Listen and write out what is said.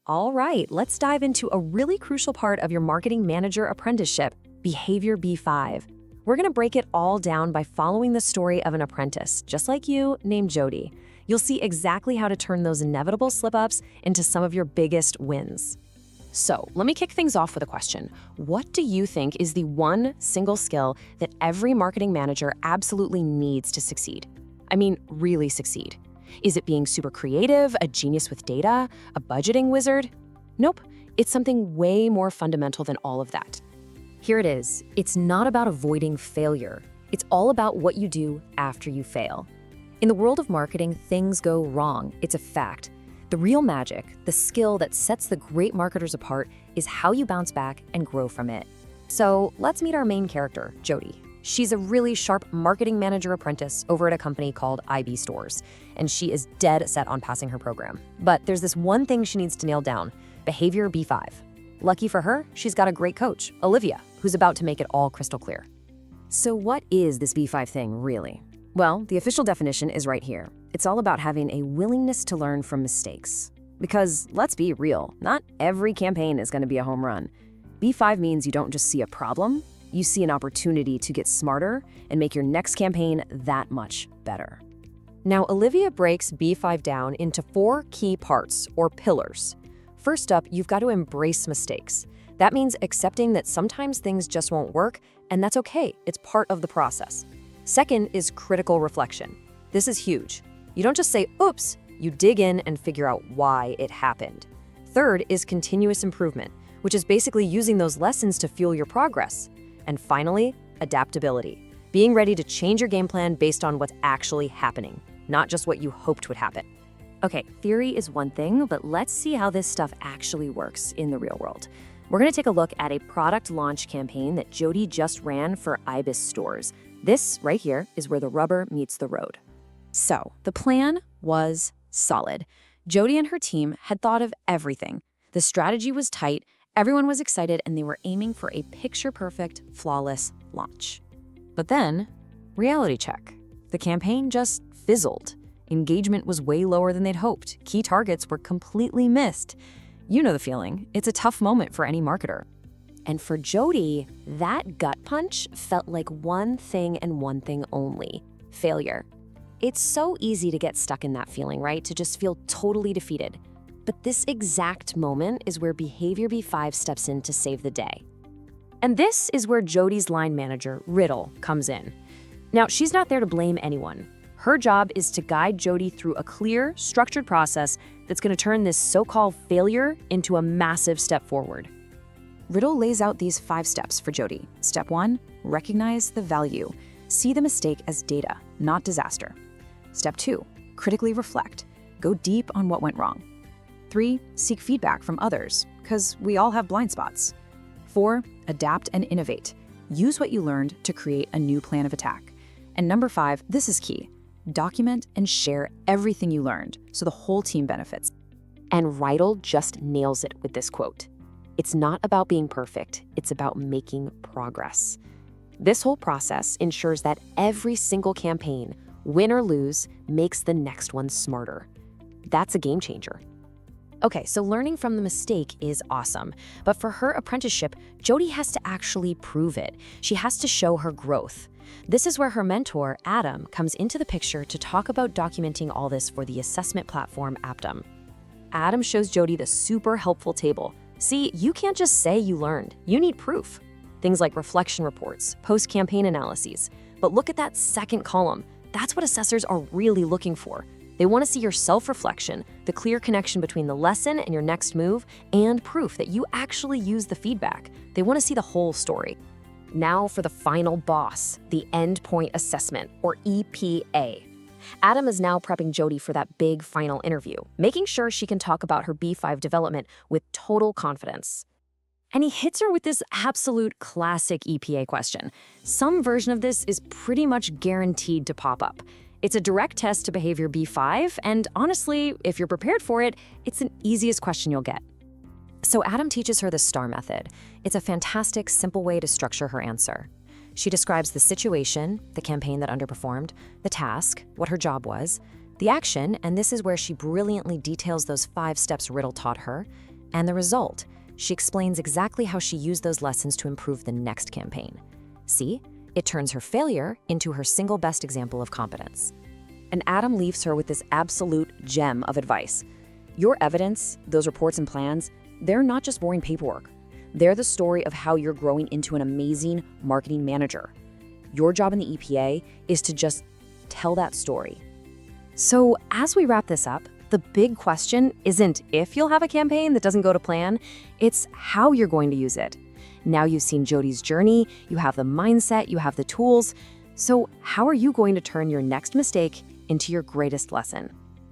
All right, let's dive into a really crucial part of your marketing manager apprenticeship, Behavior B5. We're going to break it all down by following the story of an apprentice, just like you, named Jody. You'll see exactly how to turn those inevitable slip-ups into some of your biggest wins. So, let me kick things off with a question. What do you think is the one single skill that every marketing manager absolutely needs to succeed? I mean, really succeed. Is it being super creative, a genius with data, a budgeting wizard? Nope, it's something way more fundamental than all of that. Here it is. It's not about avoiding failure. It's all about what you do after you fail. In the world of marketing, things go wrong. It's a fact. The real magic, the skill that sets the great marketers apart, is how you bounce back and grow from it. So let's meet our main character, Jody. She's a really sharp marketing manager apprentice over at a company called IB Stores, and she is dead set on passing her program. But there's this one thing she needs to nail down: Behavior B5. Lucky for her, she's got a great coach, Olivia, who's about to make it all crystal clear. So what is this B5 thing, really? Well, the official definition is right here. It's all about having a willingness to learn from mistakes. Because, let's be real, not every campaign is going to be a home run. B5 means you don't just see a problem, you see an opportunity to get smarter and make your next campaign that much better. Now, Olivia breaks B5 down into 4 key parts, or pillars. First up, you've got to embrace mistakes. That means accepting that sometimes things just won't work, and that's okay. It's part of the process. Second is critical reflection. This is huge. You don't just say, oops, you dig in and figure out why it happened. Third is continuous improvement, which is basically using those lessons to fuel your progress. And finally, adaptability, being ready to change your game plan based on what's actually happening, not just what you hoped would happen. Okay, theory is one thing, but let's see how this stuff actually works in the real world. We're going to take a look at a product launch campaign that Jody just ran for IBIS Stores. This right here is where the rubber meets the road. So, the plan was solid. Jody and her team had thought of everything. The strategy was tight, everyone was excited, and they were aiming for a picture-perfect, flawless launch. But then, reality check. The campaign just fizzled. Engagement was way lower than they'd hoped. Key targets were completely missed. You know the feeling. It's a tough moment for any marketer. And for Jody, that gut punch felt like one thing and one thing only: failure. It's so easy to get stuck in that feeling, right? To just feel totally defeated. But this exact moment is where Behavior B5 steps in to save the day. And this is where Jody's line manager, Riddle, comes in. Now, she's not there to blame anyone. Her job is to guide Jody through a clear, structured process that's going to turn this so-called failure into a massive step forward. Riddle lays out these 5 steps for Jody. Step 1, recognize the value. See the mistake as data, not disaster. Step 2, critically reflect. Go deep on what went wrong. 3, seek feedback from others, because we all have blind spots. 4, adapt and innovate. Use what you learned to create a new plan of attack. And number 5, this is key. Document and share everything you learned so the whole team benefits. And Riddle just nails it with this quote. It's not about being perfect, it's about making progress. This whole process ensures that every single campaign, win or lose, makes the next one smarter. That's a game changer. Okay, so learning from the mistake is awesome, but for her apprenticeship, Jody has to actually prove it. She has to show her growth. This is where her mentor, Adam, comes into the picture to talk about documenting all this for the assessment platform Aptum. Adam shows Jody the super helpful table. See, you can't just say you learned. You need proof. Things like reflection reports, post-campaign analyses. But look at that second column. That's what assessors are really looking for. They want to see your self-reflection, the clear connection between the lesson and your next move, and proof that you actually use the feedback. They want to see the whole story. Now for the final boss, the endpoint assessment, or EPA. Adam is now prepping Jody for that big final interview, making sure she can talk about her B5 development with total confidence. And he hits her with this absolute classic EPA question. Some version of this is pretty much guaranteed to pop up. It's a direct test to Behavior B5, and honestly, if you're prepared for it, it's the easiest question you'll get. So Adam teaches her the STAR method. It's a fantastic, simple way to structure her answer. She describes the situation, the campaign that underperformed, the task, what her job was, the action, and this is where she brilliantly details those 5 steps Riddle taught her, And the result, she explains exactly how she used those lessons to improve the next campaign. See, it turns her failure into her single best example of competence. And Adam leaves her with this absolute gem of advice. Your evidence, those reports and plans, they're not just boring paperwork. They're the story of how you're growing into an amazing marketing manager. Your job in the EPA is to just tell that story. So as we wrap this up, the big question isn't if you'll have a campaign that doesn't go to plan, it's how you're going to use it. Now you've seen Jody's journey, you have the mindset, you have the tools. So how are you going to turn your next mistake into your greatest lesson?